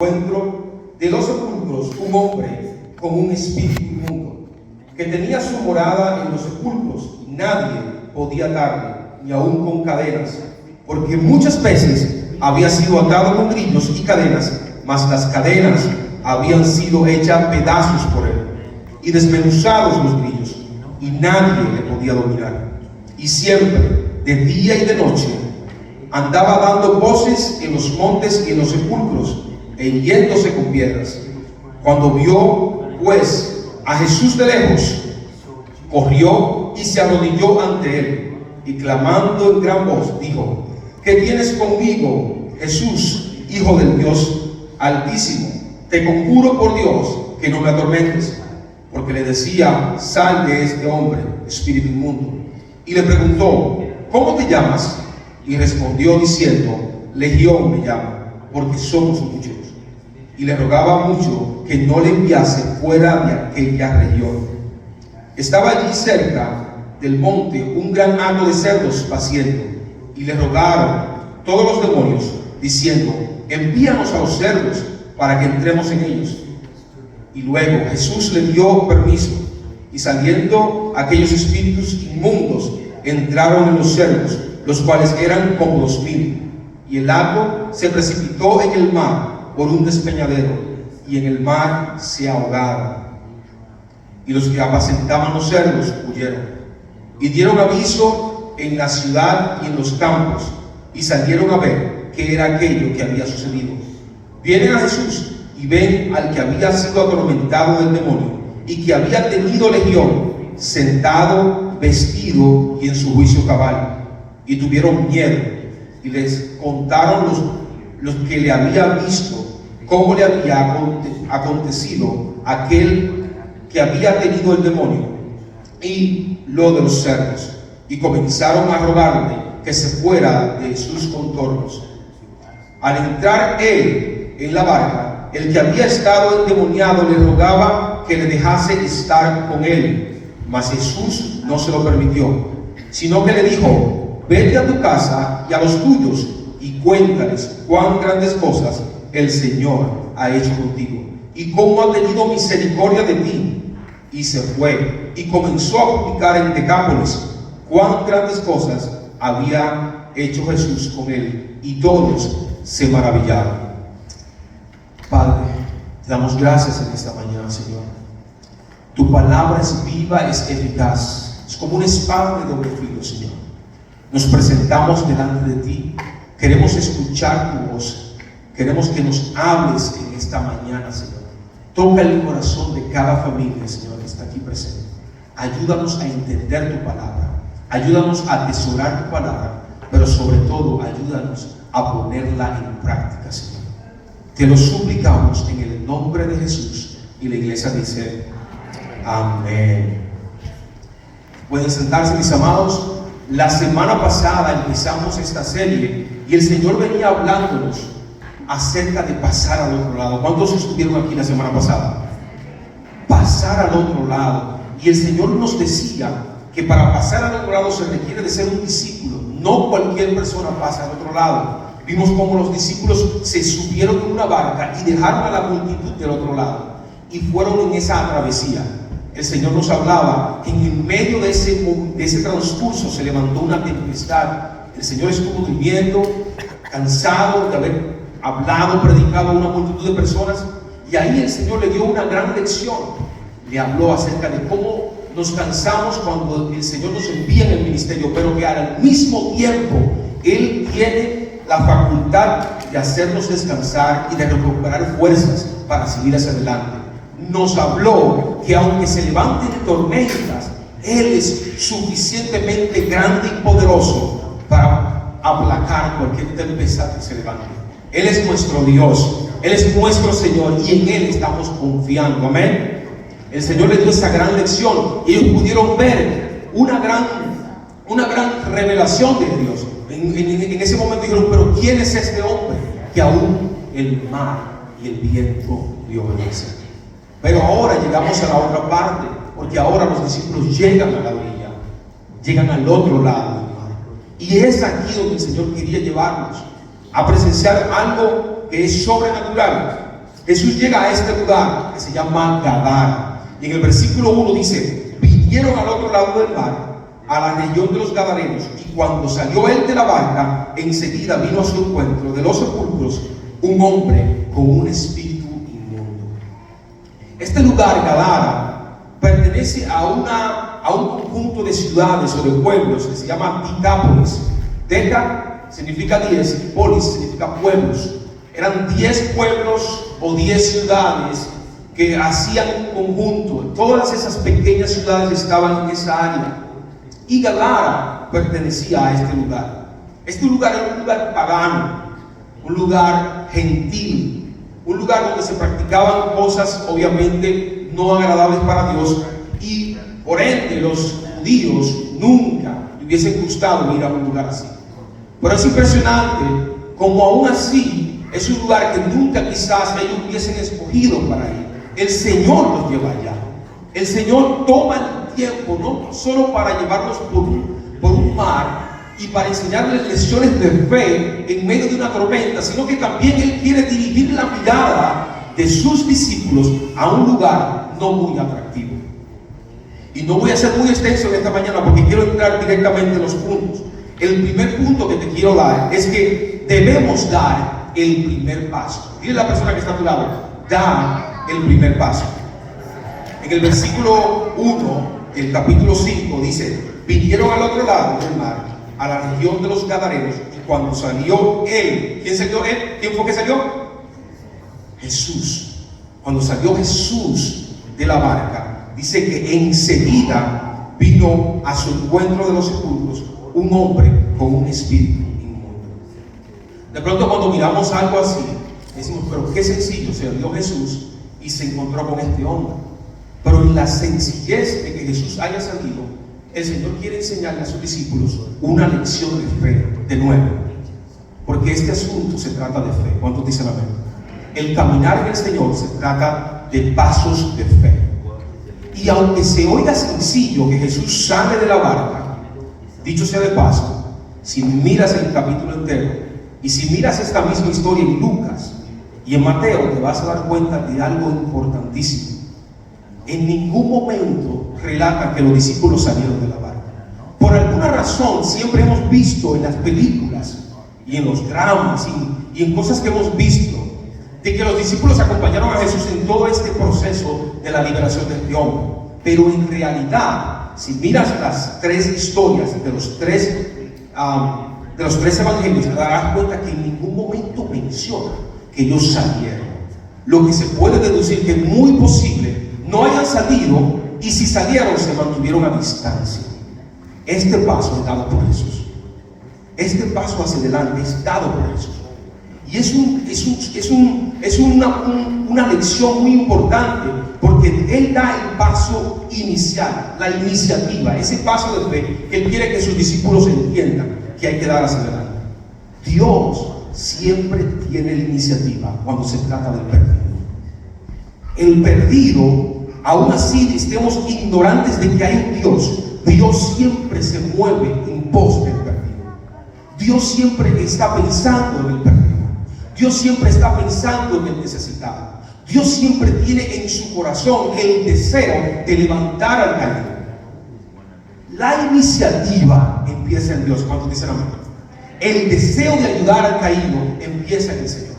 encuentro de los sepulcros un hombre con un espíritu inmundo, que tenía su morada en los sepulcros, y nadie podía atarle, ni aun con cadenas, porque muchas veces había sido atado con grillos y cadenas, mas las cadenas habían sido hechas pedazos por él, y desmenuzados los grillos, y nadie le podía dominar. Y siempre, de día y de noche, andaba dando voces en los montes y en los sepulcros, e hiriéndose con piedras. Cuando vio pues a Jesús de lejos, corrió y se arrodilló ante él, y clamando en gran voz dijo: ¿qué tienes conmigo, Jesús, Hijo del Dios Altísimo? Te conjuro por Dios que no me atormentes. Porque le decía: sal de este hombre, espíritu inmundo. Y le preguntó: ¿cómo te llamas? Y respondió diciendo: Legión me llamo, porque somos muchos. Y le rogaba mucho que no le enviase fuera de aquella región. Estaba allí cerca del monte un gran hato de cerdos paciendo, y le rogaron todos los demonios, diciendo: envíanos a los cerdos para que entremos en ellos. Y luego Jesús le dio permiso, y saliendo aquellos espíritus inmundos entraron en los cerdos, los cuales eran como 2000. Y el hato se precipitó en el mar por un despeñadero, y en el mar se ahogaron. Y los que apacentaban los cerdos huyeron, y dieron aviso en la ciudad y en los campos, y salieron a ver qué era aquello que había sucedido. Vienen a Jesús y ven al que había sido atormentado del demonio, y que había tenido legión, sentado, vestido y en su juicio cabal. Y tuvieron miedo, y les contaron los que le había visto cómo le había acontecido aquel que había tenido el demonio y lo de los cerdos, y comenzaron a rogarle que se fuera de sus contornos. Al entrar él en la barca, el que había estado endemoniado le rogaba que le dejase estar con él, mas Jesús no se lo permitió, sino que le dijo: vete a tu casa y a los tuyos y cuéntales cuán grandes cosas el Señor ha hecho contigo y cómo ha tenido misericordia de ti. Y se fue y comenzó a publicar en Decápolis cuán grandes cosas había hecho Jesús con él, y todos se maravillaron. Padre, te damos gracias en esta mañana, Señor. Tu palabra es viva, es eficaz, es como una espada de doble filo, Señor. Nos presentamos delante de ti, queremos escuchar tu voz, queremos que nos hables en esta mañana, Señor. Toca el corazón de cada familia, Señor, que está aquí presente. Ayúdanos a entender tu palabra, ayúdanos a atesorar tu palabra, pero sobre todo ayúdanos a ponerla en práctica, Señor. Te lo suplicamos en el nombre de Jesús. Y la iglesia dice: amén. Pueden sentarse, mis amados. La semana pasada empezamos esta serie y el Señor venía hablándonos acerca de pasar al otro lado. ¿Cuántos estuvieron aquí la semana pasada? Pasar al otro lado. Y el Señor nos decía que para pasar al otro lado se requiere de ser un discípulo. No cualquier persona pasa al otro lado. Vimos cómo los discípulos se subieron en una barca y dejaron a la multitud del otro lado y fueron en esa travesía. El Señor nos hablaba que en medio de ese transcurso se levantó una tempestad. El Señor estuvo durmiendo, cansado de haber hablado, predicado a una multitud de personas, y ahí el Señor le dio una gran lección. Le habló acerca de cómo nos cansamos cuando el Señor nos envía en el ministerio, pero que al mismo tiempo Él tiene la facultad de hacernos descansar y de recuperar fuerzas para seguir hacia adelante. Nos habló que aunque se levanten tormentas, Él es suficientemente grande y poderoso para aplacar cualquier tempestad que se levante. Él es nuestro Dios, Él es nuestro Señor, y en Él estamos confiando. Amén. El Señor le dio esa gran lección y ellos pudieron ver una gran revelación de Dios. En ese momento dijeron: pero ¿quién es este hombre que aún el mar y el viento le obedecen? Pero ahora llegamos a la otra parte, porque ahora los discípulos llegan a la orilla, llegan al otro lado del mar, y es aquí donde el Señor quería llevarnos a presenciar algo que es sobrenatural, Jesús llega a este lugar que se llama Gadara. Y en el versículo 1 dice: vinieron al otro lado del mar, a la región de los Gadarenos, y cuando salió él de la barca, enseguida vino a su encuentro de los sepulcros un hombre con un espíritu inmundo. Este lugar, Gadara, pertenece a un conjunto de ciudades o de pueblos que se llama Decápolis. Deca significa 10 y polis significa pueblos. Eran 10 pueblos o 10 ciudades que hacían un conjunto. Todas esas pequeñas ciudades estaban en esa área. Y Gadara pertenecía a este lugar. Este lugar era un lugar pagano, un lugar gentil, un lugar donde se practicaban cosas obviamente no agradables para Dios, y por ende los judíos nunca le hubiesen gustado ir a un lugar así. Pero es impresionante como aún así es un lugar que nunca quizás ellos hubiesen escogido para ir. El Señor los lleva allá. El Señor toma el tiempo no solo para llevarlos por un mar y para enseñarles lecciones de fe en medio de una tormenta, sino que también Él quiere dirigir la mirada de sus discípulos a un lugar no muy atractivo. Y no voy a ser muy extenso en esta mañana porque quiero entrar directamente en los puntos. El primer punto que te quiero dar es que debemos dar el primer paso. Dile a la persona que está a tu lado: da el primer paso. En el versículo 1 del capítulo 5 dice: vinieron al otro lado del mar, a la región de los Gadarenos, y cuando salió él, ¿quién salió él? ¿Quién fue que salió? Jesús. Cuando salió Jesús de la barca, dice que enseguida vino a su encuentro de los sepulcros un hombre con un espíritu inmundo. De pronto cuando miramos algo así, decimos: pero qué sencillo, salió Jesús y se encontró con este hombre. Pero en la sencillez de que Jesús haya salido, el Señor quiere enseñarle a sus discípulos una lección de fe, de nuevo. Porque este asunto se trata de fe. ¿Cuántos dicen amén? El caminar del Señor se trata de pasos de fe. Y aunque se oiga sencillo que Jesús sale de la barca, dicho sea de paso, si miras el capítulo entero y si miras esta misma historia en Lucas y en Mateo, te vas a dar cuenta de algo importantísimo. En ningún momento relata que los discípulos salieron de la barca. Por alguna razón siempre hemos visto en las películas y en los dramas y en cosas que hemos visto de que los discípulos acompañaron a Jesús en todo este proceso de la liberación de este hombre. Pero en realidad, si miras las tres historias de los tres evangelios, te darás cuenta que en ningún momento menciona que ellos salieron. Lo que se puede deducir que es muy posible no hayan salido, y si salieron se mantuvieron a distancia. Este paso es dado por Jesús. Este paso hacia adelante es dado por Jesús. Y es una lección muy importante, porque Él da el paso inicial, la iniciativa, ese paso de fe que Él quiere que sus discípulos entiendan que hay que dar hacia adelante. Dios siempre tiene la iniciativa cuando se trata del perdido. El perdido, aún así estemos ignorantes de que hay un Dios, Dios siempre se mueve en pos del perdido. Dios siempre está pensando en el perdido. Dios siempre está pensando en el necesitado. Dios siempre tiene en su corazón el deseo de levantar al caído. La iniciativa empieza en Dios. ¿Cuántos dicen amén? El deseo de ayudar al caído empieza en el Señor.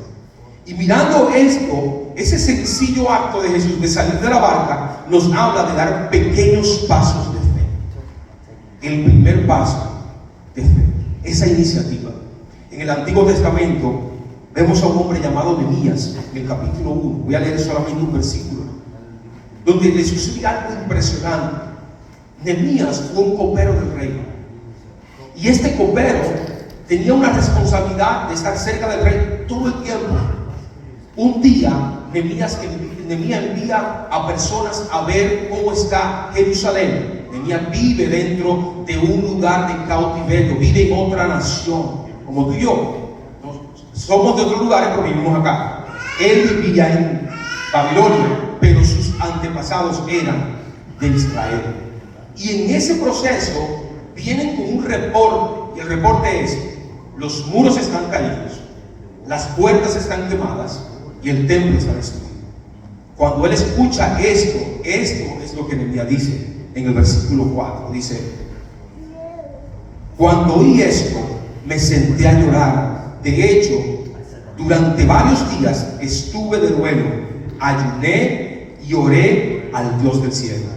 Y mirando esto, ese sencillo acto de Jesús de salir de la barca nos habla de dar pequeños pasos de fe. El primer paso de fe, esa iniciativa. En el Antiguo Testamento vemos a un hombre llamado Nehemías en el capítulo 1. Voy a leer solamente un versículo, donde le sucede algo impresionante. Nehemías fue un copero del rey, y este copero tenía una responsabilidad de estar cerca del rey todo el tiempo. Un día Nehemías envía a personas a ver cómo está Jerusalén. Nehemías vive dentro de un lugar de cautiverio, vive en otra nación, como tú y yo. Somos de otros lugares, pero vivimos acá. Él vivía en Babilonia, pero sus antepasados eran de Israel. Y en ese proceso vienen con un reporte, y el reporte es: los muros están caídos, las puertas están quemadas y el templo está destruido. Cuando él escucha esto es lo que Nehemías dice en el versículo 4. Dice: cuando oí esto, me senté a llorar. De hecho, durante varios días estuve de duelo, ayuné y oré al Dios del cielo.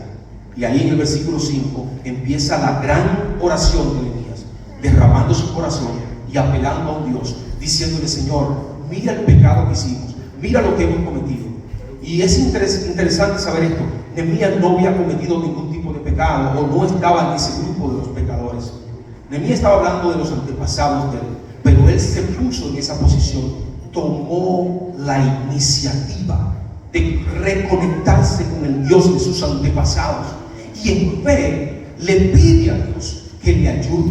Y ahí en el versículo 5 empieza la gran oración de Nehemías, derramando su corazón y apelando a un Dios, diciéndole: Señor, mira el pecado que hicimos, mira lo que hemos cometido. Y es interesante saber esto. Nehemías no había cometido ningún tipo de pecado, o no estaba en ese grupo de los pecadores. Nehemías estaba hablando de los antepasados de él, pero él se puso en esa posición, tomó la iniciativa de reconectarse con el Dios de sus antepasados, y en fe le pide a Dios que le ayude.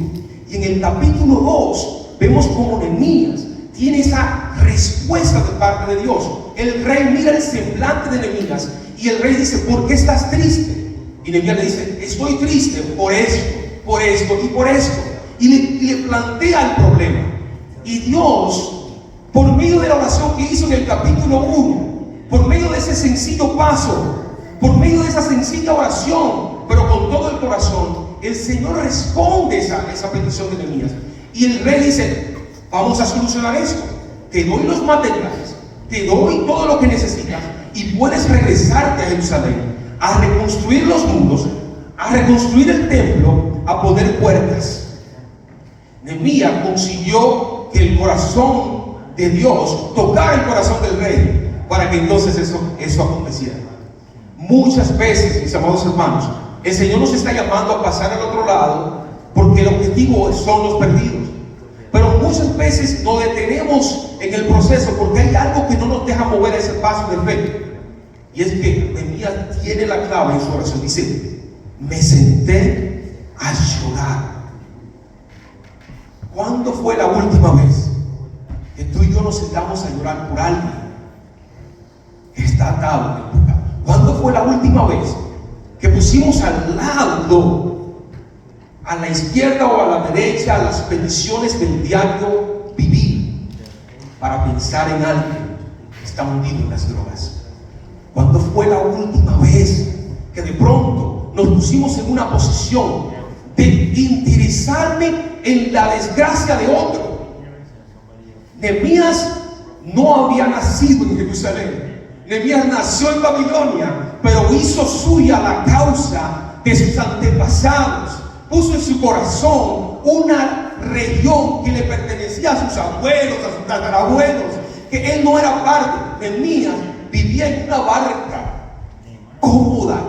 Y en el capítulo 2 vemos cómo Nehemías tiene esa respuesta de parte de Dios. El rey mira el semblante de Nehemías y el rey dice: ¿por qué estás triste? Y Nehemías le dice: estoy triste por esto, por esto y por esto. Y le plantea el problema. Y Dios, por medio de la oración que hizo en el capítulo 1, por medio de ese sencillo paso, por medio de esa sencilla oración, pero con todo el corazón, el Señor responde esa petición de Nehemías. Y el rey dice: vamos a solucionar esto. Te doy los materiales, te doy todo lo que necesitas, y puedes regresarte a Jerusalén a reconstruir los muros, a reconstruir el templo, a poner puertas. Nehemías consiguió que el corazón de Dios tocara el corazón del rey para que entonces eso aconteciera. Muchas veces, mis amados hermanos, el Señor nos está llamando a pasar al otro lado porque el objetivo son los perdidos. Pero muchas veces nos detenemos en el proceso porque hay algo que no nos deja mover ese paso de fe. Y es que Nehemías tiene la clave en su oración. Dice: me senté a llorar. ¿Cuándo fue la última vez que tú y yo nos sentamos a llorar por alguien que está atado en el pecado? ¿Cuándo fue la última vez que pusimos al lado, a la izquierda o a la derecha, las peticiones del diario vivir para pensar en alguien que está hundido en las drogas? ¿Cuándo fue la última vez que de pronto nos pusimos en una posición de interesarme en la desgracia de otro? Nehemías no había nacido en Jerusalén. Nehemías nació en Babilonia, pero hizo suya la causa de sus antepasados. Puso en su corazón una región que le pertenecía a sus abuelos, a sus tatarabuelos, que él no era parte. Nehemías vivía en una barca cómoda,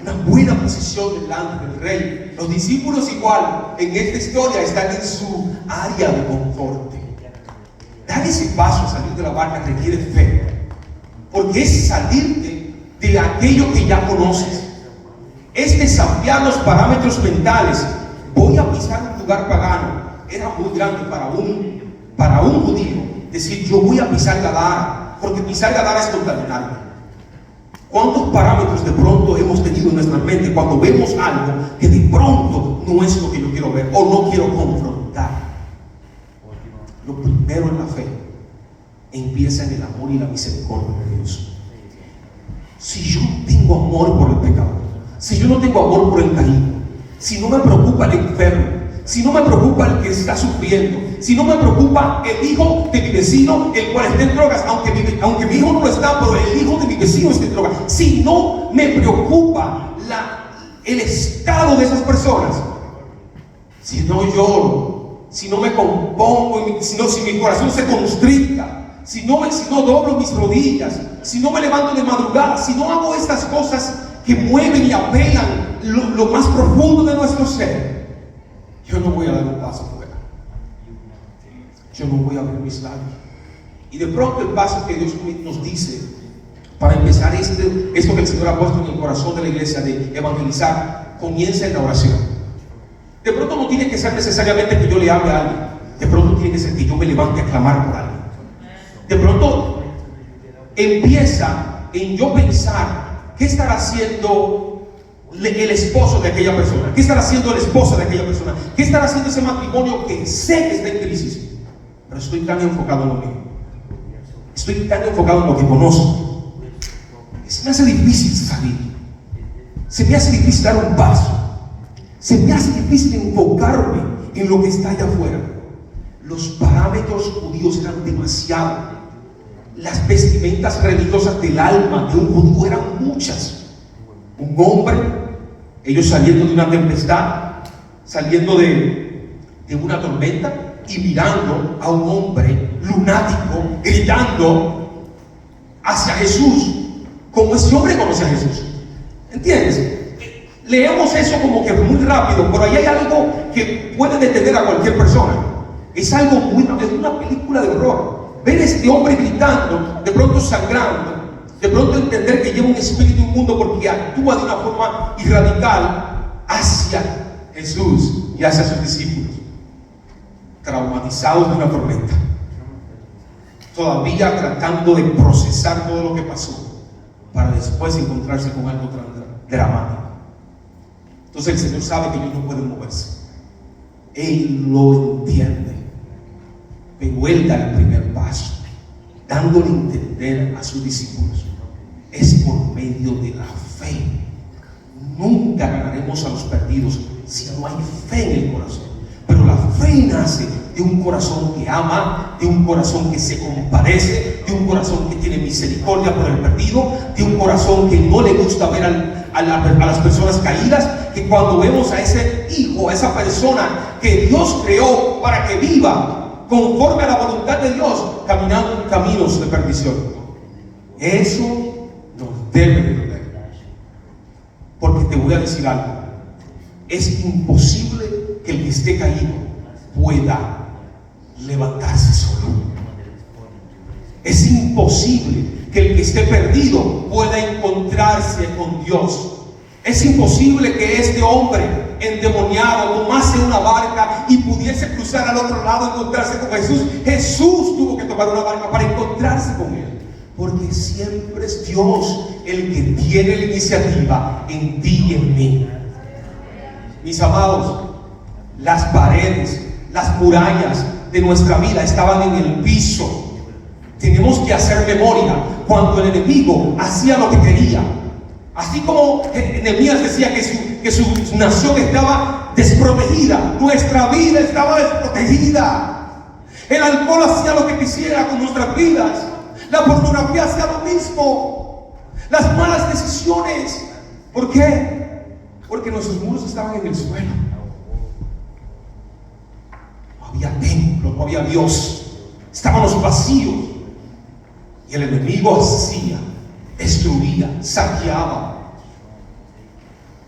una buena posición delante del rey. Los discípulos igual en esta historia están en su área de confort. Dar ese paso a salir de la barca requiere fe, porque es salirte de aquello que ya conoces, es desafiar los parámetros mentales. Voy a pisar un lugar pagano. Era muy grande para un judío decir: yo voy a pisar Gadara, porque pisar Gadara es contaminarme. ¿Cuántos parámetros de pronto hemos tenido en nuestra mente cuando vemos algo que de pronto no es lo que yo quiero ver o no quiero confrontar? Lo primero en la fe empieza en el amor y la misericordia de Dios. Si yo no tengo amor por el pecado, si yo no tengo amor por el caído, si no me preocupa el enfermo, si no me preocupa el que está sufriendo, si no me preocupa el hijo de mi vecino, el cual está en drogas, aunque mi hijo no lo está, pero el hijo de mi vecino está en drogas, si no me preocupa el estado de esas personas, si no lloro, si no me compongo, si mi corazón se constricta, si no doblo mis rodillas, si no me levanto de madrugada, si no hago estas cosas que mueven y apelan lo más profundo de nuestro ser, yo no voy a dar un paso fuera. Yo no voy a abrir mis labios. Y de pronto el paso que Dios nos dice para empezar esto que el Señor ha puesto en el corazón de la iglesia de evangelizar, comienza en la oración. De pronto no tiene que ser necesariamente que yo le hable a alguien. De pronto tiene que ser que yo me levante a clamar por alguien. De pronto empieza en yo pensar: ¿qué estará haciendo el esposo de aquella persona? ¿Qué estará haciendo el esposo de aquella persona? ¿Qué estará haciendo ese matrimonio que sé que está en crisis? Pero estoy tan enfocado en lo mío. Estoy tan enfocado en lo que conozco. Se me hace difícil salir. Se me hace difícil dar un paso. Se me hace difícil enfocarme en lo que está allá afuera. Los parámetros judíos eran demasiado. Las vestimentas religiosas del alma de un judío eran muchas. Un hombre, ellos saliendo de una tempestad, saliendo de una tormenta y mirando a un hombre lunático gritando hacia Jesús, como ese hombre conoce a Jesús. ¿Entiendes? Leemos eso como que muy rápido, pero ahí hay algo que puede detener a cualquier persona. Es algo muy, es una película de horror. Ver a este hombre gritando, de pronto sangrando, de pronto entender que lleva un espíritu inmundo porque actúa de una forma irradical hacia Jesús y hacia sus discípulos, traumatizados de una tormenta, todavía tratando de procesar todo lo que pasó para después encontrarse con algo tan dramático. Entonces el Señor sabe que ellos no pueden moverse. Él lo entiende, pero Él da el primer paso, dándole a entender a sus discípulos: es por medio de la fe. Nunca ganaremos a los perdidos si no hay fe en el corazón. Pero la fe nace de un corazón que ama, de un corazón que se compadece, de un corazón que tiene misericordia por el perdido, de un corazón que no le gusta ver a las personas caídas, que cuando vemos a ese hijo, a esa persona que Dios creó para que viva conforme a la voluntad de Dios, caminando en caminos de perdición, eso nos debe de doler. Porque te voy a decir algo: es imposible que el que esté caído pueda levantarse solo. Es imposible que el que esté perdido pueda encontrarse con Dios. Es imposible que este hombre endemoniado tomase una barca y pudiese cruzar al otro lado y encontrarse con Jesús. Jesús tuvo que tomar una barca para encontrarse con él, porque siempre es Dios el que tiene la iniciativa en ti y en mí. Mis amados, las paredes, las murallas de nuestra vida estaban en el piso. Tenemos que hacer memoria cuando el enemigo hacía lo que quería. Así como Nehemías decía que su nación estaba desprotegida, nuestra vida estaba desprotegida. El alcohol hacía lo que quisiera con nuestras vidas. La pornografía hacía lo mismo. Las malas decisiones. ¿Por qué? Porque nuestros muros estaban en el suelo. No había templo, no había Dios. Estábamos vacíos. Y el enemigo hacía, destruía, saqueaba.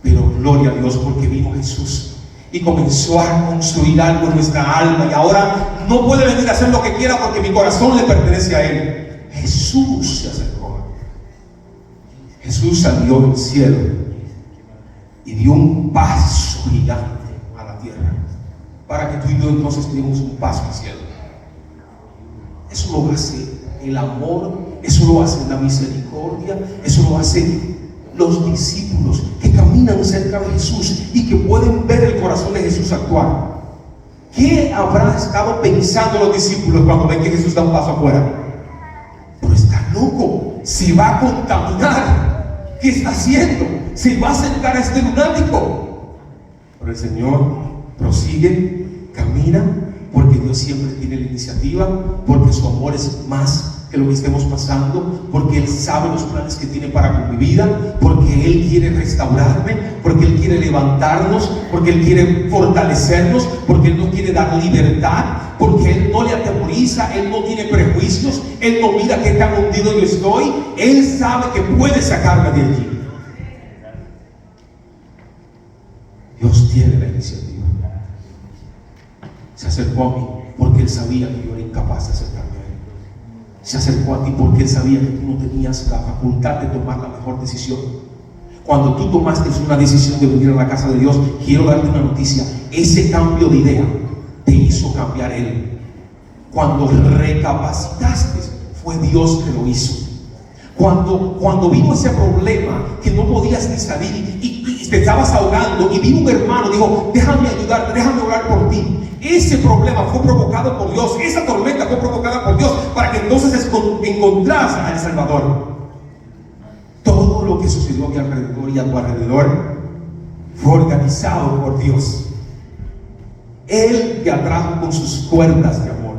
Pero gloria a Dios, porque vino Jesús y comenzó a construir algo en nuestra alma, y ahora no puede venir a hacer lo que quiera porque mi corazón le pertenece a Él. Jesús se acercó. Jesús salió del cielo y dio un paso gigante a la tierra para que tú y yo entonces tengamos un paso al cielo. Eso lo hace el amor, eso lo hace la misericordia, eso lo hacen los discípulos que caminan cerca de Jesús y que pueden ver el corazón de Jesús actuar. ¿Qué habrán estado pensando los discípulos cuando ven que Jesús da un paso afuera? Pero está loco, se va a contaminar. ¿Qué está haciendo? Se va a acercar a este lunático. Pero el Señor prosigue, camina, porque Dios siempre tiene la iniciativa, porque su amor es más que lo que estemos pasando, porque Él sabe los planes que tiene para con mi vida, porque Él quiere restaurarme, porque Él quiere levantarnos, porque Él quiere fortalecernos, porque Él nos quiere dar libertad, porque Él no le atemoriza, Él no tiene prejuicios, Él no mira qué tan hundido yo estoy, Él sabe que puede sacarme de allí. Dios tiene la iniciativa. Se acercó a mí porque Él sabía que yo era incapaz de acercarme a Él. Se acercó a ti porque Él sabía que tú no tenías la facultad de tomar la mejor decisión. Cuando tú tomaste una decisión de venir a la casa de Dios, quiero darte una noticia: ese cambio de idea te hizo cambiar Él. Cuando recapacitaste, fue Dios que lo hizo. Cuando vino ese problema que no podías ni salir y y te estabas ahogando y vino un hermano, dijo, déjame ayudarte, déjame orar por ti. Ese problema fue provocado por Dios, esa tormenta fue provocada por Dios para que entonces encontraras al Salvador. Todo lo que sucedió a mi alrededor y a tu alrededor fue organizado por Dios. Él te atrajo con sus cuerdas de amor.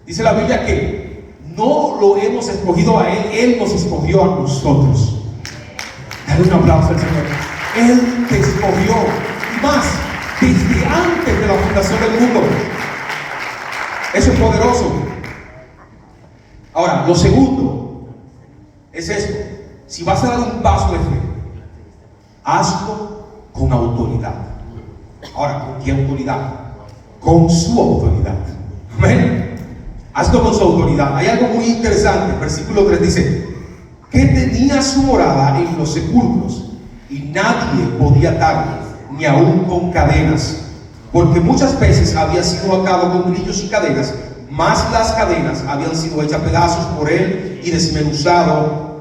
Dice la Biblia que no lo hemos escogido a Él, Él nos escogió a nosotros. Dale un aplauso al Señor. Él te escogió, más desde antes de la fundación del mundo. Eso es poderoso. Ahora, lo segundo es esto: si vas a dar un paso de fe, hazlo con autoridad. Ahora, ¿con qué autoridad? Con su autoridad. Amén. Hazlo con su autoridad. Hay algo muy interesante. Versículo 3 dice que tenía su morada en los sepulcros y nadie podía atarle, ni aún con cadenas, porque muchas veces había sido atado con grillos y cadenas, mas las cadenas habían sido hechas pedazos por él y desmenuzados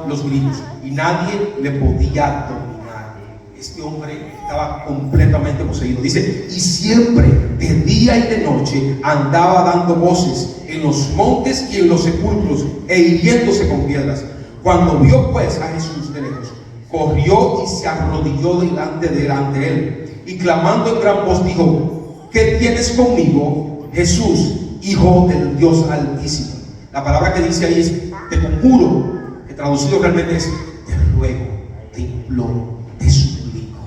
los grillos, y nadie le podía dominar. Este hombre estaba completamente poseído. Dice, y siempre de día y de noche andaba dando voces en los montes y en los sepulcros e hiriéndose con piedras. Cuando vio pues a Jesús de lejos, corrió y se arrodilló delante de él, y clamando en gran voz dijo, ¿qué tienes conmigo, Jesús, Hijo del Dios Altísimo? La palabra que dice ahí es te conjuro, que traducido realmente es te ruego, te imploro, te suplico.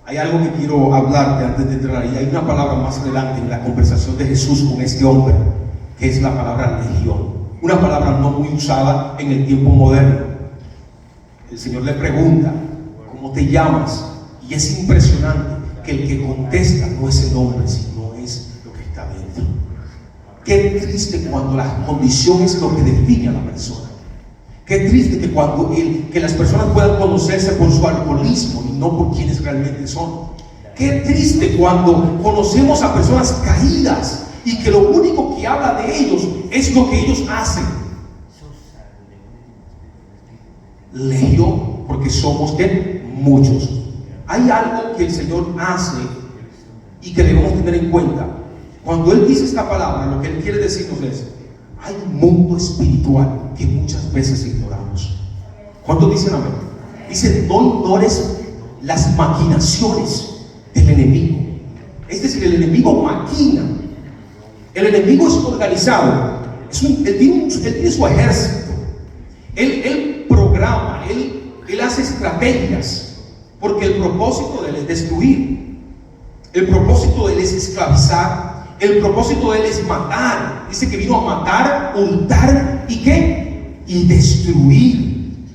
Hay algo que quiero hablarte antes de entrar, y hay una palabra más adelante en la conversación de Jesús con este hombre, que es la palabra legión, una palabra no muy usada en el tiempo moderno. El Señor le pregunta, ¿cómo te llamas? Y es impresionante que el que contesta no es el hombre, sino es lo que está dentro. Qué triste cuando la condición es lo que define a la persona. Qué triste que las personas puedan conocerse por su alcoholismo y no por quienes realmente son. Qué triste cuando conocemos a personas caídas y que lo único que habla de ellos es lo que ellos hacen. Legión, porque somos ¿qué? Muchos. Hay algo que el Señor hace y que debemos tener en cuenta. Cuando Él dice esta palabra, lo que Él quiere decirnos es: hay un mundo espiritual que muchas veces ignoramos. ¿Cuántos dicen amén? Dice, no ignores las maquinaciones del enemigo. Es decir, el enemigo maquina. El enemigo es organizado. Él tiene su ejército. Él programa, él hace estrategias, porque el propósito de él es destruir. El propósito de él es esclavizar. El propósito de él es matar. Dice que vino a matar, hurtar y ¿qué? Y destruir.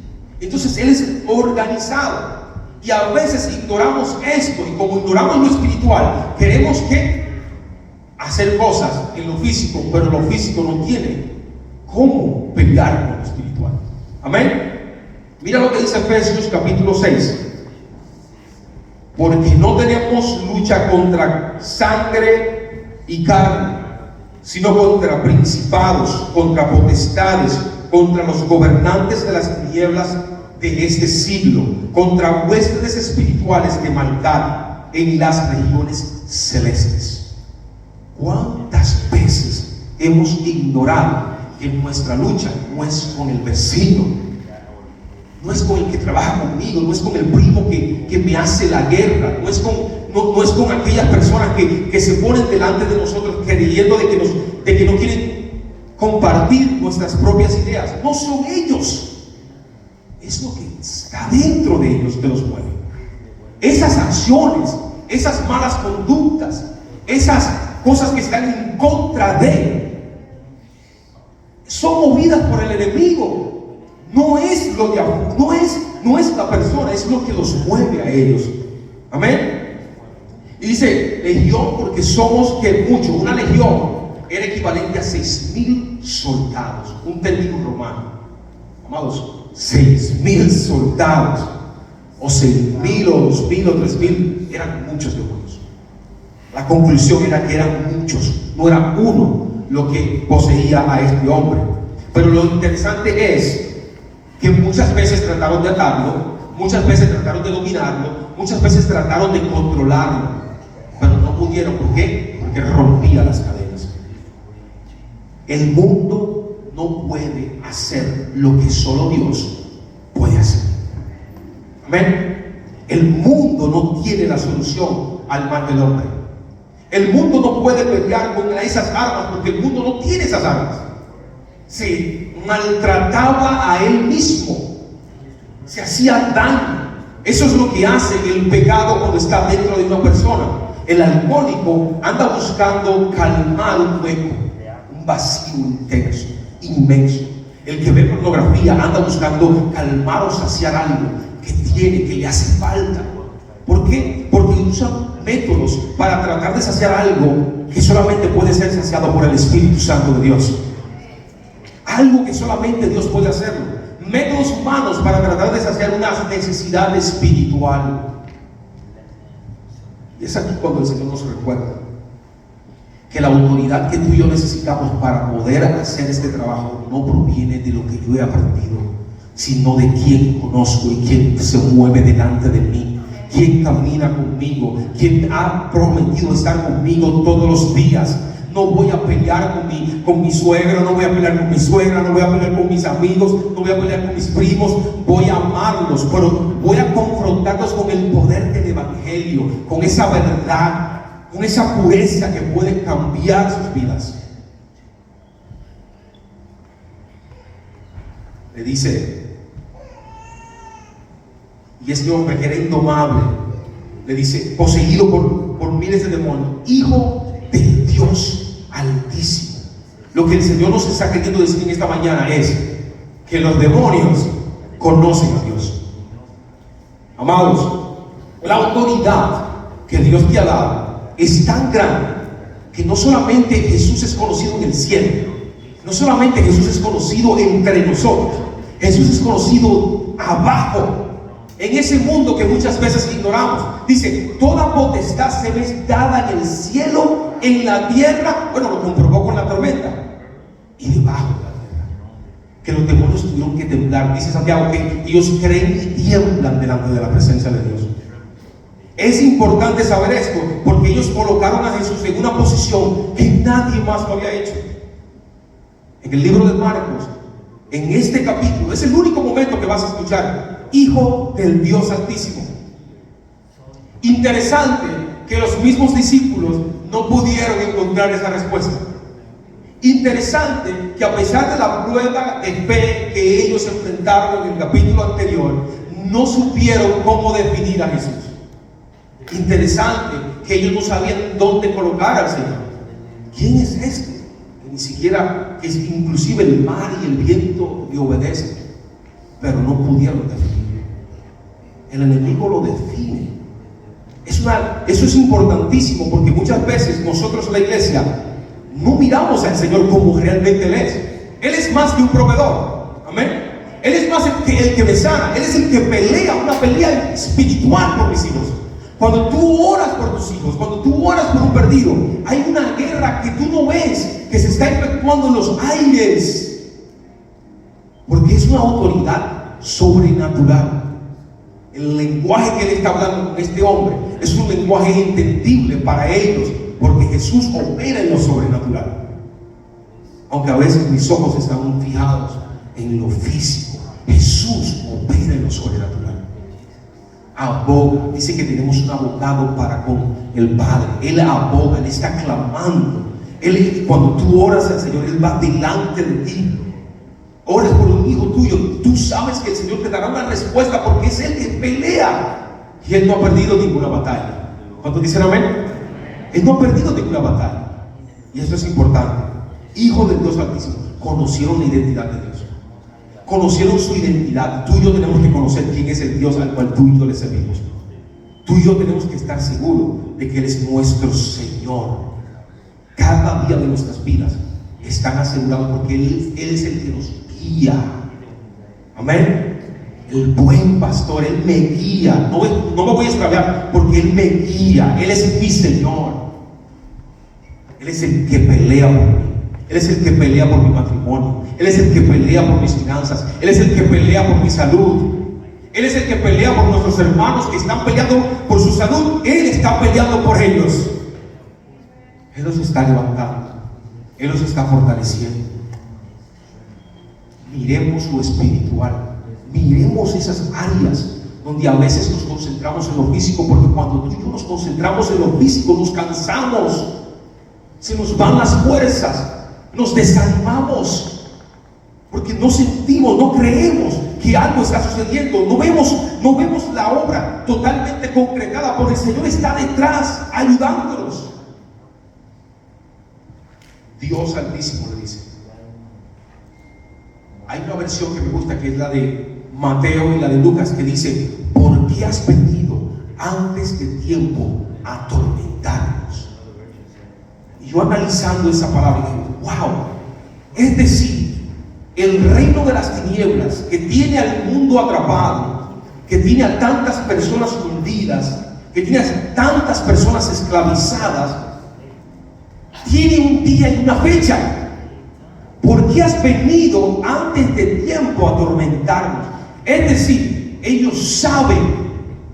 Entonces él es organizado. Y a veces ignoramos esto, y como ignoramos lo espiritual, queremos que hacer cosas en lo físico, pero lo físico no tiene cómo pelear con lo espiritual. Amén. Mira lo que dice Efesios capítulo 6. Porque no tenemos lucha contra sangre y carne, sino contra principados, contra potestades, contra los gobernantes de las tinieblas de este siglo, contra huestes espirituales de maldad en las regiones celestes. ¿Cuántas veces hemos ignorado que nuestra lucha no es con el vecino, no es con el que trabaja conmigo, no es con el primo que me hace la guerra, no es con aquellas personas que se ponen delante de nosotros creyendo de que no quieren compartir nuestras propias ideas? No son ellos, es lo que está dentro de ellos que los mueve. Esas acciones, esas malas conductas, esas cosas que están en contra de él, son movidas por el enemigo. No es la persona, es lo que los mueve a ellos. Amén. Y dice legión porque somos que mucho. Una legión era equivalente a 6,000 soldados, un término romano. Amados, 6,000 soldados, o 6,000 o 2,000 o 3,000, eran muchos demonios. La conclusión era que eran muchos, no era uno lo que poseía a este hombre. Pero lo interesante es que muchas veces trataron de atarlo, muchas veces trataron de dominarlo, muchas veces trataron de controlarlo, pero no pudieron. ¿Por qué? Porque rompía las cadenas. El mundo no puede hacer lo que solo Dios puede hacer. Amén. El mundo no tiene la solución al mal del hombre. El mundo no puede pelear con esas armas, porque el mundo no tiene esas armas. Se maltrataba a él mismo, se hacía daño. Eso es lo que hace el pecado cuando está dentro de una persona. El alcohólico anda buscando calmar un hueco, un vacío intenso, inmenso. El que ve pornografía anda buscando calmar o saciar algo que tiene, que le hace falta. ¿Por qué? Porque usa métodos para tratar de saciar algo que solamente puede ser saciado por el Espíritu Santo de Dios. Algo que solamente Dios puede hacerlo. Métodos humanos para tratar de saciar una necesidad espiritual. Y es aquí cuando el Señor nos recuerda que la autoridad que tú y yo necesitamos para poder hacer este trabajo no proviene de lo que yo he aprendido, sino de quien conozco y quien se mueve delante de mí, quien camina conmigo, quien ha prometido estar conmigo todos los días. No voy a pelear con mi suegro, no voy a pelear con mi suegra, no voy a pelear con mis amigos, no voy a pelear con mis primos. Voy a amarlos, pero voy a confrontarlos con el poder del Evangelio, con esa verdad, con esa pureza que puede cambiar sus vidas. Le dice, y este hombre que era indomable, le dice, poseído por miles de demonios, hijo del Dios Altísimo. Lo que el Señor nos está queriendo decir en esta mañana es que los demonios conocen a Dios. Amados, la autoridad que Dios te ha dado es tan grande que no solamente Jesús es conocido en el cielo, no solamente Jesús es conocido entre nosotros, Jesús es conocido abajo, en ese mundo que muchas veces ignoramos. Dice, toda potestad se ve dada en el cielo, en la tierra. Bueno, lo comprobó con la tormenta. Y debajo de la tierra, que los demonios tuvieron que temblar. Dice Santiago que ellos creen y tiemblan delante de la presencia de Dios. Es importante saber esto, porque ellos colocaron a Jesús en una posición que nadie más lo había hecho. En el libro de Marcos, en este capítulo, es el único momento que vas a escuchar Hijo del Dios Altísimo. Interesante que los mismos discípulos no pudieron encontrar esa respuesta. Interesante que a pesar de la prueba de fe que ellos enfrentaron en el capítulo anterior, no supieron cómo definir a Jesús. Interesante que ellos no sabían dónde colocar al Señor. ¿Quién es este? Que ni siquiera, que inclusive el mar y el viento le obedecen, pero no pudieron definir. El enemigo lo define. Eso es importantísimo, porque muchas veces nosotros en la iglesia no miramos al Señor como realmente Él es. Él es más que un proveedor. Amén. Él es más el que me sana. Él es el que pelea una pelea espiritual por mis hijos. Cuando tú oras por tus hijos, cuando tú oras por un perdido, hay una guerra que tú no ves, que se está efectuando en los aires, porque es una autoridad sobrenatural. El lenguaje que Él está hablando con este hombre es un lenguaje entendible para ellos, porque Jesús opera en lo sobrenatural. Aunque a veces mis ojos están fijados en lo físico, Jesús opera en lo sobrenatural. Aboga, dice que tenemos un abogado para con el Padre. Él aboga, Él está clamando. Cuando tú oras al Señor, Él va delante de ti. Oras por un hijo tuyo, tú sabes que el Señor te dará una respuesta, porque es Él que pelea y Él no ha perdido ninguna batalla. ¿Cuántos dicen amén? Él no ha perdido ninguna batalla, y eso es importante. Hijo del Dios Altísimo, conocieron la identidad de Dios, conocieron su identidad. Tú y yo tenemos que conocer quién es el Dios al cual tú y yo le servimos. Tú y yo tenemos que estar seguros de que Él es nuestro Señor. Cada día de nuestras vidas están asegurados, porque Él es el que nos guía. Amén. El buen pastor, Él me guía. No me voy a extraviar, porque Él me guía. Él es mi Señor. Él es el que pelea por mí. Él es el que pelea por mi matrimonio. Él es el que pelea por mis finanzas. Él es el que pelea por mi salud. Él es el que pelea por nuestros hermanos que están peleando por su salud. Él está peleando por ellos. Él los está levantando. Él los está fortaleciendo. Miremos lo espiritual. Miremos esas áreas donde a veces nos concentramos en lo físico, porque cuando tú y yo nos concentramos en lo físico nos cansamos, se nos van las fuerzas, nos desanimamos, porque no sentimos, no creemos que algo está sucediendo, no vemos la obra totalmente concretada, porque el Señor está detrás ayudándonos. Dios Altísimo le dice. Hay una versión que me gusta, que es la de Mateo y la de Lucas, que dice: ¿por qué has venido antes de tiempo a atormentarnos? Y yo analizando esa palabra dije: wow, es decir, el reino de las tinieblas, que tiene al mundo atrapado, que tiene a tantas personas hundidas, que tiene a tantas personas esclavizadas, tiene un día y una fecha. ¿Por qué has venido antes de tiempo a atormentarnos? Es decir, ellos saben,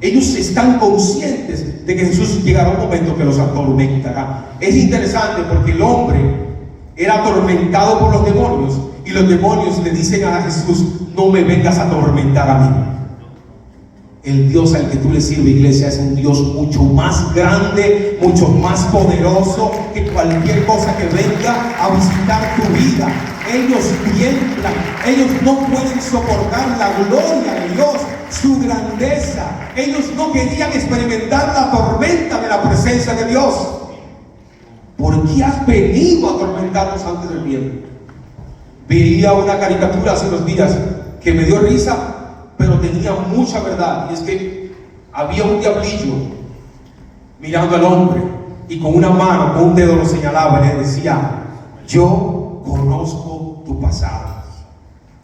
ellos están conscientes de que Jesús llegará un momento que los atormentará. Es interesante porque el hombre era atormentado por los demonios, y los demonios le dicen a Jesús: no me vengas a atormentar a mí. El Dios al que tú le sirves, iglesia, es un Dios mucho más grande, mucho más poderoso que cualquier cosa que venga a visitar tu vida. Ellos tiemblan, ellos no pueden soportar la gloria de Dios, su grandeza. Ellos no querían experimentar la tormenta de la presencia de Dios. ¿Por qué has venido a atormentarnos antes del tiempo? Veía una caricatura hace unos días que me dio risa, pero tenía mucha verdad, y es que había un diablillo mirando al hombre, y con una mano, con un dedo lo señalaba y le decía: yo conozco tu pasado.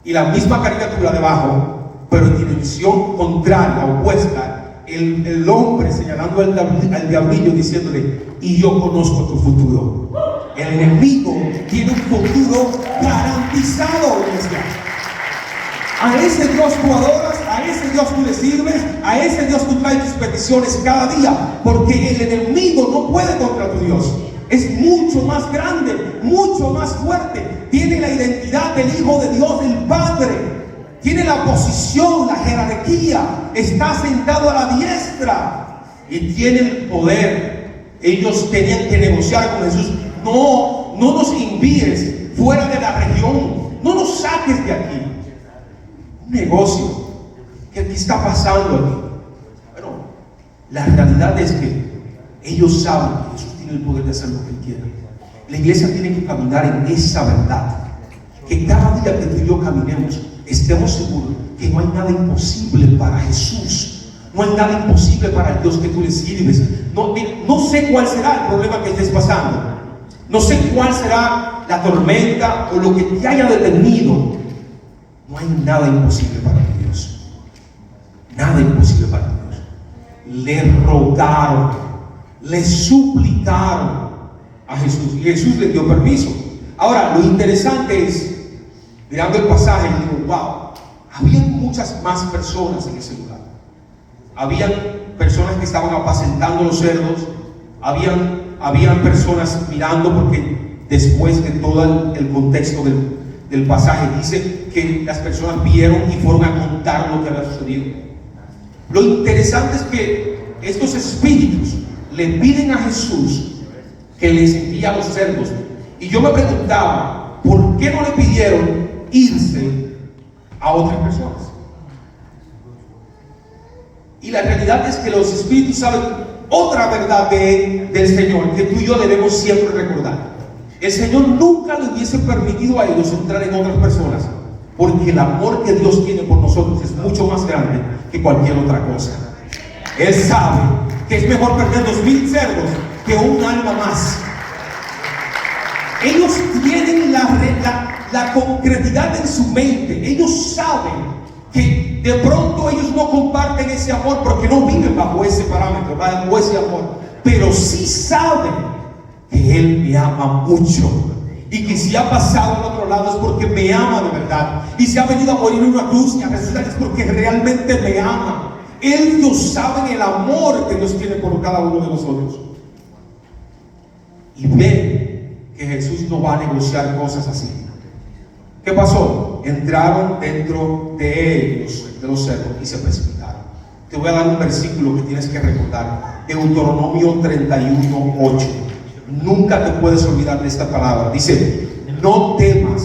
Y la misma caricatura debajo, pero en dirección contraria, opuesta, el hombre señalando al diablillo diciéndole: y yo conozco tu futuro. El enemigo tiene un futuro garantizado, iglesia. A ese Dios tú adoras, a ese Dios tú le sirves, a ese Dios tú traes tus peticiones cada día, porque el enemigo no puede contra tu Dios. Es mucho más grande, mucho más fuerte. Tiene la identidad del Hijo de Dios, del Padre. Tiene la posición, la jerarquía. Está sentado a la diestra y tiene el poder. Ellos tenían que negociar con Jesús: no nos envíes fuera de la región, no nos saques de aquí. Negocio, ¿qué está pasando aquí? Bueno, la realidad es que ellos saben que Jesús tiene el poder de hacer lo que Él quiera. La iglesia tiene que caminar en esa verdad, que cada día que tú y yo caminemos, estemos seguros que no hay nada imposible para Jesús. No hay nada imposible para el Dios que tú le sirves. No sé cuál será el problema que estés pasando, no sé cuál será la tormenta o lo que te haya detenido. No hay nada imposible para Dios. Nada imposible para Dios. Le rogaron, le suplicaron a Jesús, y Jesús les dio permiso. Ahora, lo interesante es, mirando el pasaje, digo: wow, había muchas más personas en ese lugar. Habían personas que estaban apacentando los cerdos. Habían personas mirando, porque después de todo el contexto del pasaje dice que las personas vieron y fueron a contar lo que había sucedido. Lo interesante es que estos espíritus le piden a Jesús que les envíe a los cerdos, y yo me preguntaba: ¿por qué no le pidieron irse a otras personas? Y la realidad es que los espíritus saben otra verdad del Señor, que tú y yo debemos siempre recordar. El Señor nunca le hubiese permitido a ellos entrar en otras personas, porque el amor que Dios tiene por nosotros es mucho más grande que cualquier otra cosa. Él sabe que es mejor perder 2,000 cerdos que un alma más. Ellos tienen la concretidad en su mente. Ellos saben que de pronto ellos no comparten ese amor, porque no viven bajo ese parámetro, bajo ese amor, pero sí saben que Él me ama mucho Y que si ha pasado al otro lado es porque me ama de verdad. Y si ha venido a morir en una cruz y a resucitar es porque realmente me ama. Ellos saben el amor que Dios tiene por cada uno de nosotros. Y ven que Jesús no va a negociar cosas así. ¿Qué pasó? Entraron dentro de ellos, de los cerdos, y se precipitaron. Te voy a dar un versículo que tienes que recordar. Deuteronomio 31:8. Nunca te puedes olvidar de esta palabra. Dice: no temas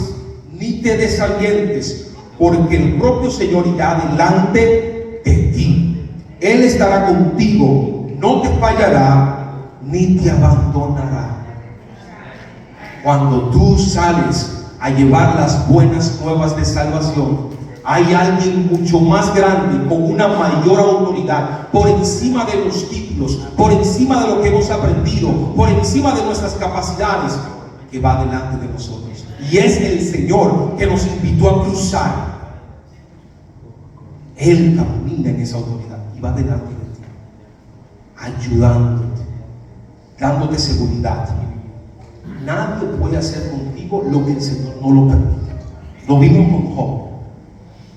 ni te desalientes, porque el propio Señor irá delante de ti. Él estará contigo, no te fallará ni te abandonará. Cuando tú sales a llevar las buenas nuevas de salvación, hay alguien mucho más grande, con una mayor autoridad, por encima de los títulos, por encima de lo que hemos aprendido, por encima de nuestras capacidades, que va delante de nosotros. Y es el Señor que nos invitó a cruzar. Él camina en esa autoridad y va delante de ti, ayudándote, dándote seguridad. Nadie puede hacer contigo lo que el Señor no lo permite. Lo vimos con Job.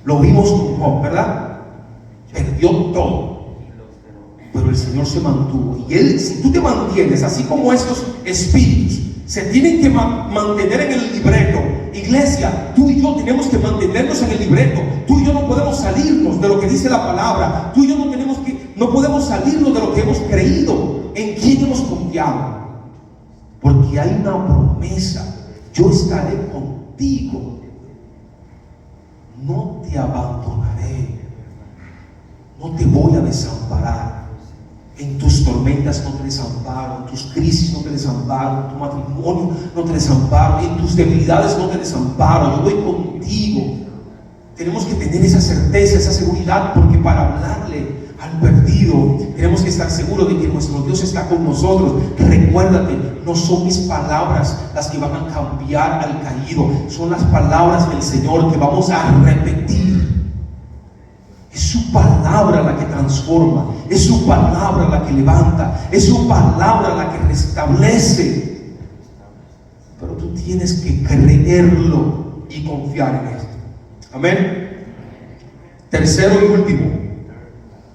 Lo vimos con Job, ¿verdad? Perdió todo, pero el Señor se mantuvo. Y Él, si tú te mantienes, así como estos espíritus se tienen que mantener en el libreto. Iglesia, tú y yo tenemos que mantenernos en el libreto. Tú y yo no podemos salirnos de lo que dice la palabra. Tú y yo no podemos salirnos de lo que hemos creído, en quién hemos confiado. Porque hay una promesa: yo estaré contigo, no te abandonaré, no te voy a desamparar. En tus tormentas no te desamparo, en tus crisis no te desamparo, en tu matrimonio no te desamparo, en tus debilidades no te desamparo, yo voy contigo. Tenemos que tener esa certeza, esa seguridad, porque para hablarle al perdido tenemos que estar seguros de que nuestro Dios está con nosotros. Recuérdate, no son mis palabras las que van a cambiar al caído, son las palabras del Señor que vamos a repetir. Es su palabra la que transforma, es su palabra la que levanta, es su palabra la que restablece. Pero tú tienes que creerlo y confiar en esto. Amén. Tercero y último,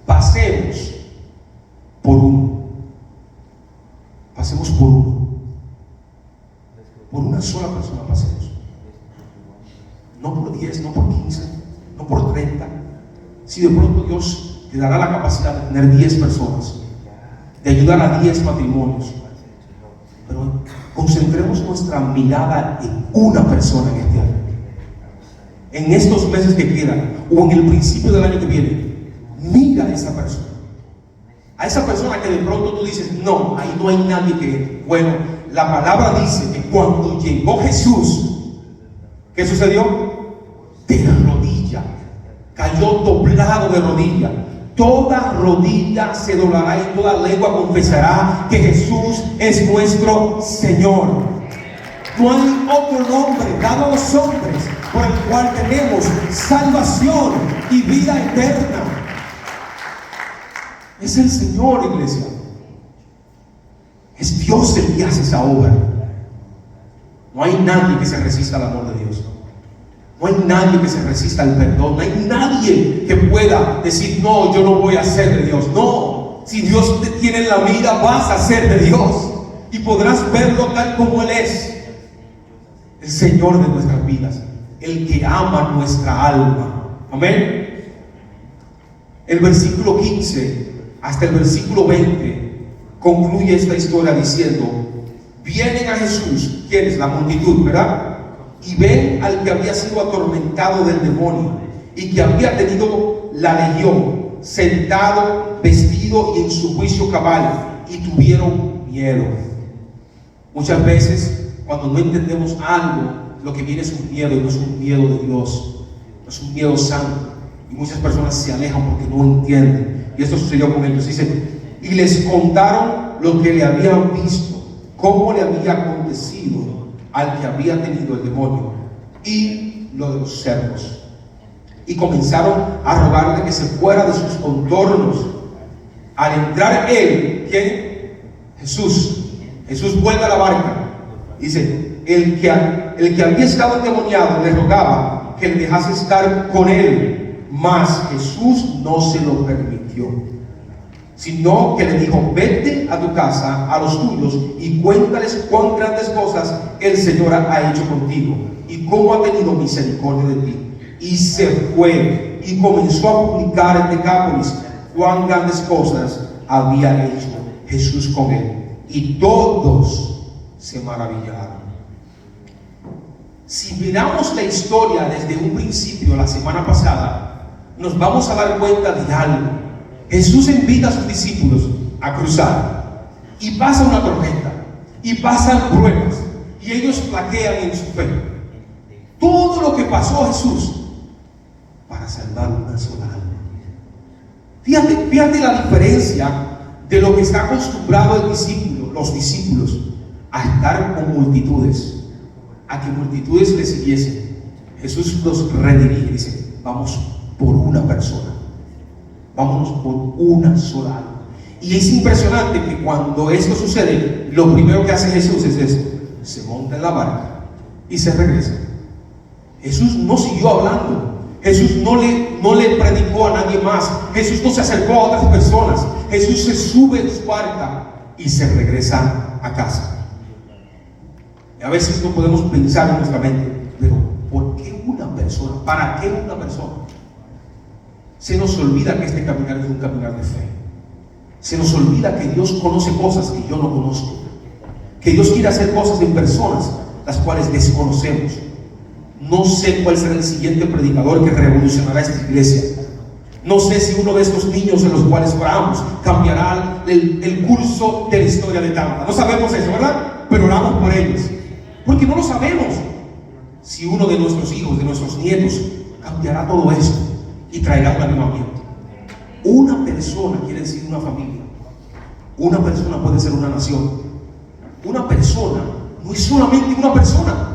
pasemos por uno. Pasemos por uno. Por una sola persona pasemos. No por 10, no por 15, no por 30. Si de pronto Dios te dará la capacidad de tener 10 personas, de ayudar a 10 matrimonios, pero concentremos nuestra mirada en una persona en este año, en estos meses que quedan, o en el principio del año que viene. Mira a esa persona que de pronto tú dices: no, ahí no hay nadie que... Bueno, la palabra dice que cuando llegó Jesús, ¿qué sucedió? De rodilla, cayó doblado de rodilla. Toda rodilla se doblará y toda lengua confesará que Jesús es nuestro Señor. No hay otro nombre dado a los hombres por el cual tenemos salvación y vida eterna. Es el Señor, iglesia. Es Dios el que hace esa obra. No hay nadie que se resista al amor de Dios. No hay nadie que se resista al perdón. No hay nadie que pueda decir: no, yo no voy a ser de Dios. No, si Dios te tiene en la mira, vas a ser de Dios y podrás verlo tal como Él es. El Señor de nuestras vidas, el que ama nuestra alma. Amén. El versículo 15 hasta el versículo 20 concluye esta historia diciendo: vienen a Jesús, ¿quiénes? La multitud, ¿verdad? Y ven al que había sido atormentado del demonio y que había tenido la legión, sentado, vestido y en su juicio cabal, y tuvieron miedo. Muchas veces, cuando no entendemos algo, lo que viene es un miedo, y no es un miedo de Dios, no es un miedo santo, y muchas personas se alejan porque no entienden. Y esto sucedió con ellos. Dice: y les contaron lo que le habían visto, cómo le había acontecido al que había tenido el demonio y lo de los cerdos. Y comenzaron a rogarle que se fuera de sus contornos. Al entrar él, ¿quién? Jesús vuelve a la barca. Dice: el que había estado endemoniado le rogaba que le dejase estar con él, mas Jesús no se lo permitió, sino que le dijo: vete a tu casa, a los tuyos, y cuéntales cuán grandes cosas el Señor ha hecho contigo y cómo ha tenido misericordia de ti. Y se fue y comenzó a publicar en Decápolis cuán grandes cosas había hecho Jesús con él, y todos se maravillaron. Si miramos la historia desde un principio, la semana pasada, nos vamos a dar cuenta de algo. Jesús invita a sus discípulos a cruzar, y pasa una tormenta, y pasan pruebas, y ellos flaquean en su fe. Todo lo que pasó Jesús para salvar una sola alma. Fíjate la diferencia de lo que está acostumbrado los discípulos, a estar con multitudes, a que multitudes le siguiesen. Jesús los redirige y dice: vamos por una persona, vámonos por una sola alma. Y es impresionante que cuando esto sucede, lo primero que hace Jesús es esto: se monta en la barca y se regresa. Jesús no siguió hablando. Jesús no le predicó a nadie más. Jesús no se acercó a otras personas. Jesús se sube en su barca y se regresa a casa. Y a veces no podemos pensar en nuestra mente: pero ¿por qué una persona? ¿Para qué una persona? Se nos olvida que este caminar es un caminar de fe. Se nos olvida que Dios conoce cosas que yo no conozco, que Dios quiere hacer cosas en personas las cuales desconocemos. No sé cuál será el siguiente predicador que revolucionará esta iglesia. No sé si uno de estos niños en los cuales oramos cambiará el curso de la historia de Tampa. No sabemos eso, ¿verdad? Pero oramos por ellos, porque no lo sabemos. Si uno de nuestros hijos, de nuestros nietos, cambiará todo esto y traerá un avivamiento. Una persona quiere decir una familia. Una persona puede ser una nación. Una persona no es solamente una persona.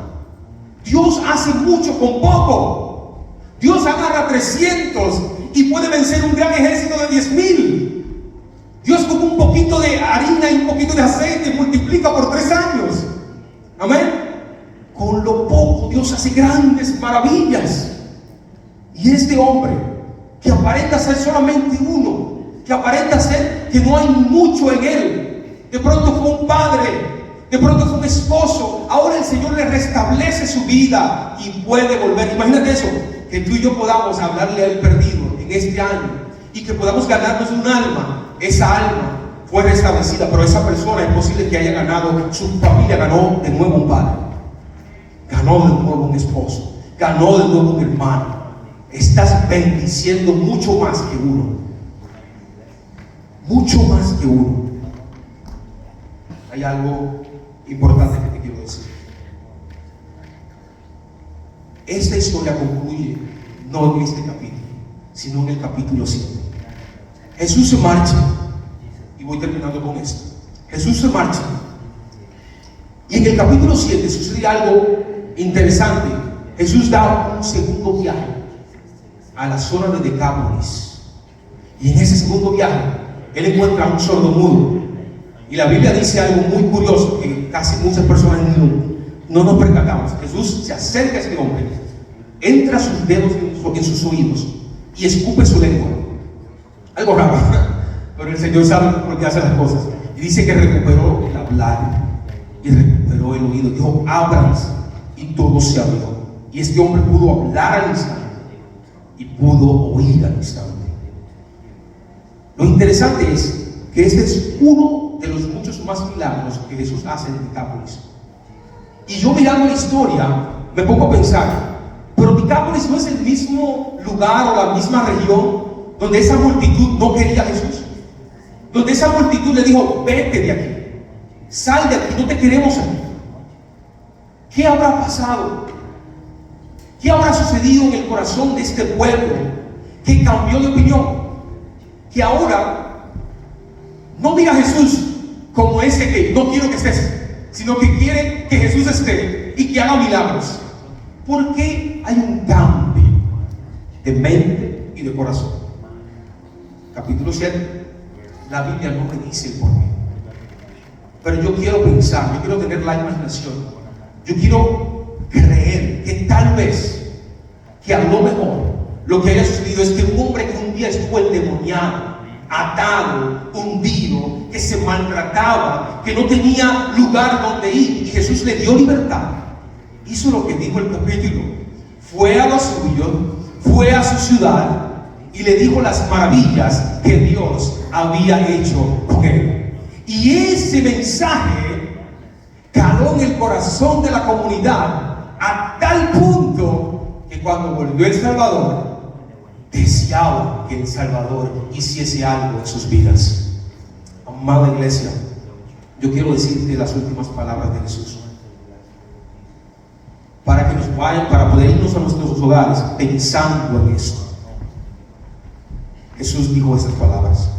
Dios hace mucho con poco. Dios agarra 300 y puede vencer un gran ejército de 10,000. Dios con un poquito de harina y un poquito de aceite multiplica por 3 años. Amén. Con lo poco Dios hace grandes maravillas. Y este hombre, que aparenta ser solamente uno, que aparenta ser que no hay mucho en él, de pronto fue un padre, de pronto fue un esposo, ahora el Señor le restablece su vida y puede volver. Imagínate eso, que tú y yo podamos hablarle al perdido en este año y que podamos ganarnos un alma. Esa alma fue restablecida, pero esa persona es posible que haya ganado, su familia ganó de nuevo un padre, ganó de nuevo un esposo, ganó de nuevo un hermano. Estás bendiciendo mucho más que uno, mucho más que uno. Hay algo importante que te quiero decir. Esta historia concluye no en este capítulo, sino en el capítulo 7. Jesús se marcha, y voy terminando con esto. Jesús se marcha, y en el capítulo 7 sucede algo interesante. Jesús da un segundo viaje a la zona de Decápolis, y en ese segundo viaje él encuentra a un sordomudo. Y la Biblia dice algo muy curioso que casi muchas personas no nos percatamos. Jesús se acerca a este hombre, entra sus dedos en sus oídos y escupe su lengua. Algo raro, pero el Señor sabe por qué hace las cosas. Y dice que recuperó el hablar y recuperó el oído. Dijo: ábranse, y todo se abrió. Y este hombre pudo hablar al instante y pudo oír al instante. Lo interesante es que este es uno de los muchos más milagros que Jesús hace en Decápolis. Y yo mirando la historia me pongo a pensar: pero Decápolis no es el mismo lugar o la misma región donde esa multitud no quería a Jesús, donde esa multitud le dijo: vete de aquí, sal de aquí, no te queremos aquí. ¿Qué habrá pasado? ¿Qué habrá sucedido en el corazón de este pueblo que cambió de opinión? Que ahora no mira a Jesús como ese que no quiero que estés, sino que quiere que Jesús esté y que haga milagros. ¿Por qué hay un cambio de mente y de corazón? Capítulo 7, la Biblia no me dice el por qué, pero yo quiero pensar, yo quiero tener la imaginación. yo quiero creer que tal vez, que a lo mejor lo que haya sucedido es que un hombre que un día estuvo endemoniado, atado, hundido, que se maltrataba, que no tenía lugar donde ir, y Jesús le dio libertad, hizo lo que dijo el capítulo: fue a lo suyo, fue a su ciudad y le dijo las maravillas que Dios había hecho con él. Y ese mensaje caló en el corazón de la comunidad a tal punto que cuando volvió el Salvador, deseaba que el Salvador hiciese algo en sus vidas. Amada iglesia, yo quiero decirte las últimas palabras de Jesús, para que nos vayan, para poder irnos a nuestros hogares pensando en esto. Jesús dijo estas palabras: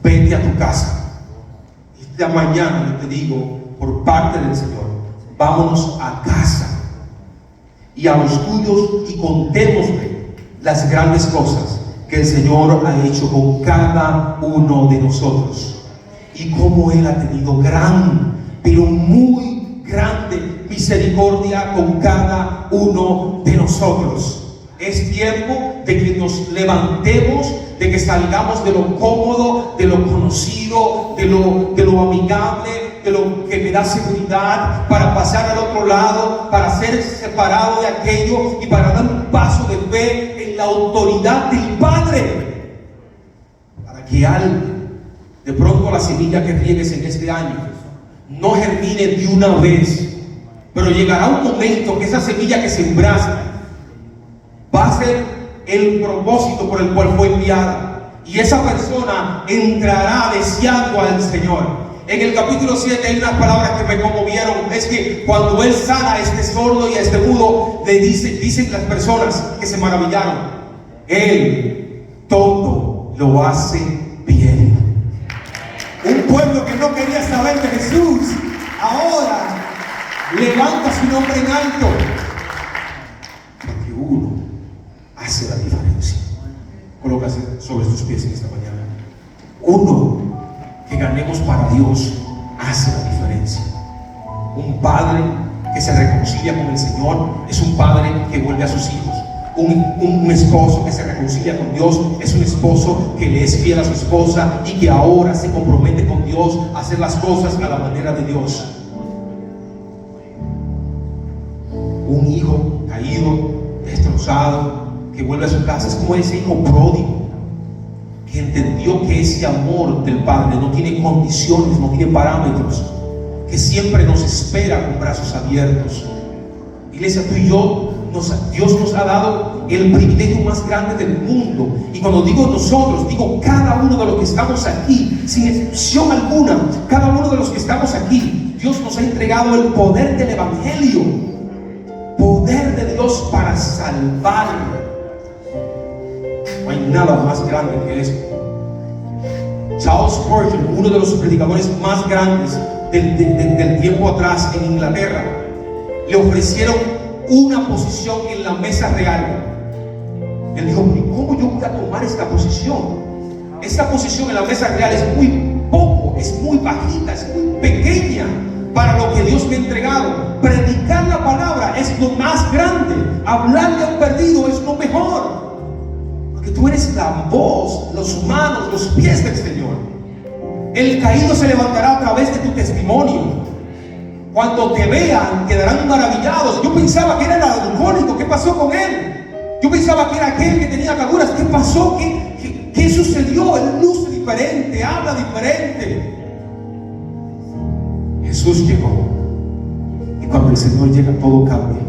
vete a tu casa. Esta mañana yo te digo, por parte del Señor, vámonos a casa y a los tuyos y contémosle las grandes cosas que el Señor ha hecho con cada uno de nosotros, y cómo Él ha tenido gran, pero muy grande misericordia con cada uno de nosotros. Es tiempo de que nos levantemos, de que salgamos de lo cómodo, de lo conocido, de lo amigable, de lo que me da seguridad, para pasar al otro lado, para ser separado de aquello y para dar un paso de fe en la autoridad del Padre, para que de pronto la semilla que riegues en este año no germine de una vez, pero llegará un momento que esa semilla que sembraste va a ser el propósito por el cual fue enviada, y esa persona entrará deseando al Señor. En el capítulo 7 hay unas palabras que me conmovieron. Es que cuando Él sana a este sordo y a este mudo, le dicen las personas que se maravillaron: Él todo lo hace bien. Un pueblo que no quería saber de Jesús, ahora levanta su nombre en alto, porque uno hace la diferencia. Colócase sobre tus pies en esta mañana. Uno que ganemos para Dios hace la diferencia. Un padre que se reconcilia con el Señor es un padre que vuelve a sus hijos. Un esposo que se reconcilia con Dios es un esposo que le es fiel a su esposa y que ahora se compromete con Dios a hacer las cosas a la manera de Dios. Un hijo caído, destrozado, que vuelve a su casa es como ese hijo pródigo que entendió que ese amor del Padre no tiene condiciones, no tiene parámetros, que siempre nos espera con brazos abiertos. Iglesia, tú y yo, Dios nos ha dado el privilegio más grande del mundo. Y cuando digo nosotros, digo cada uno de los que estamos aquí, sin excepción alguna. Cada uno de los que estamos aquí, Dios nos ha entregado el poder del Evangelio, poder de Dios para salvar. No hay nada más grande que esto. Charles Spurgeon, uno de los predicadores más grandes del tiempo atrás en Inglaterra, le ofrecieron una posición en la mesa real. Él dijo: ¿cómo yo voy a tomar esta posición? Esta posición en la mesa real es muy poco, es muy bajita, es muy pequeña para lo que Dios me ha entregado. Predicar la palabra es lo más grande. Hablarle a un perdido es lo mejor, porque tú eres la voz, los manos, los pies del Señor. El caído se levantará a través de tu testimonio. Cuando te vean, quedarán maravillados. Yo pensaba que era el alcohólico, ¿qué pasó con él? Yo pensaba que era aquel que tenía ataduras, ¿qué pasó? ¿Qué sucedió? Él luce diferente, habla diferente. Jesús llegó, y cuando el Señor llega, todo cambia.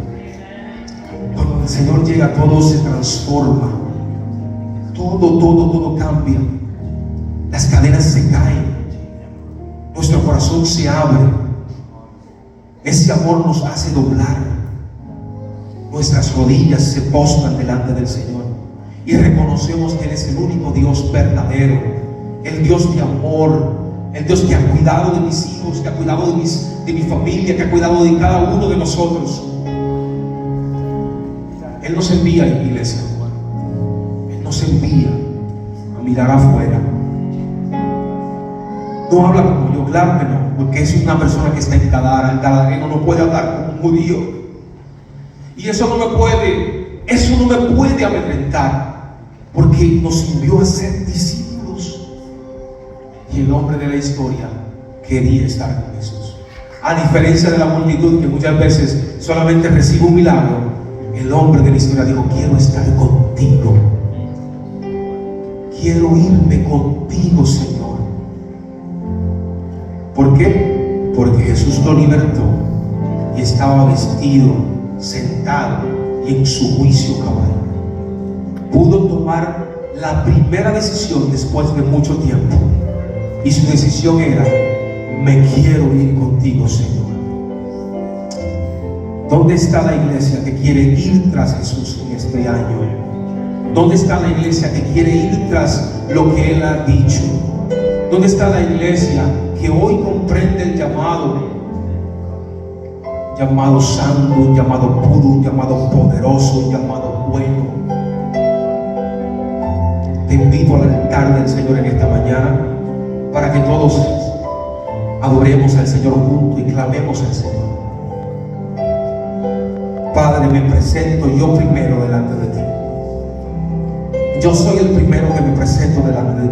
Cuando el Señor llega, todo se transforma. Todo cambia. Las cadenas se caen, nuestro corazón se abre. Ese amor nos hace doblar. Nuestras rodillas se postran delante del Señor y reconocemos que Él es el único Dios verdadero, el Dios de amor, el Dios que ha cuidado de mis hijos, que ha cuidado de mi familia, que ha cuidado de cada uno de nosotros. Él nos envía, iglesia. Él nos envía a mirar afuera. No habla como yo, claro que no, porque es una persona que está encadenada. El cadenero no puede hablar como un judío. Y eso no me puede amedrentar, porque nos envió a ser discípulos. Y el hombre de la historia quería estar con Jesús. A diferencia de la multitud que muchas veces solamente recibe un milagro, el hombre de la historia dijo: quiero estar contigo, quiero irme contigo, Señor. ¿Por qué? Porque Jesús lo libertó y estaba vestido, sentado y en su juicio cabal. Pudo tomar la primera decisión después de mucho tiempo, y su decisión era: me quiero ir contigo, Señor. ¿Dónde está la iglesia que quiere ir tras Jesús en este año? ¿Dónde está la iglesia que quiere ir tras lo que Él ha dicho? ¿Dónde está la iglesia que hoy comprende el llamado santo, un llamado puro, un llamado poderoso, un llamado bueno? Te invito al altar del Señor en esta mañana para que todos adoremos al Señor juntos y clamemos al Señor. Padre, me presento yo primero delante de ti. Yo soy el primero que me presento delante de ti.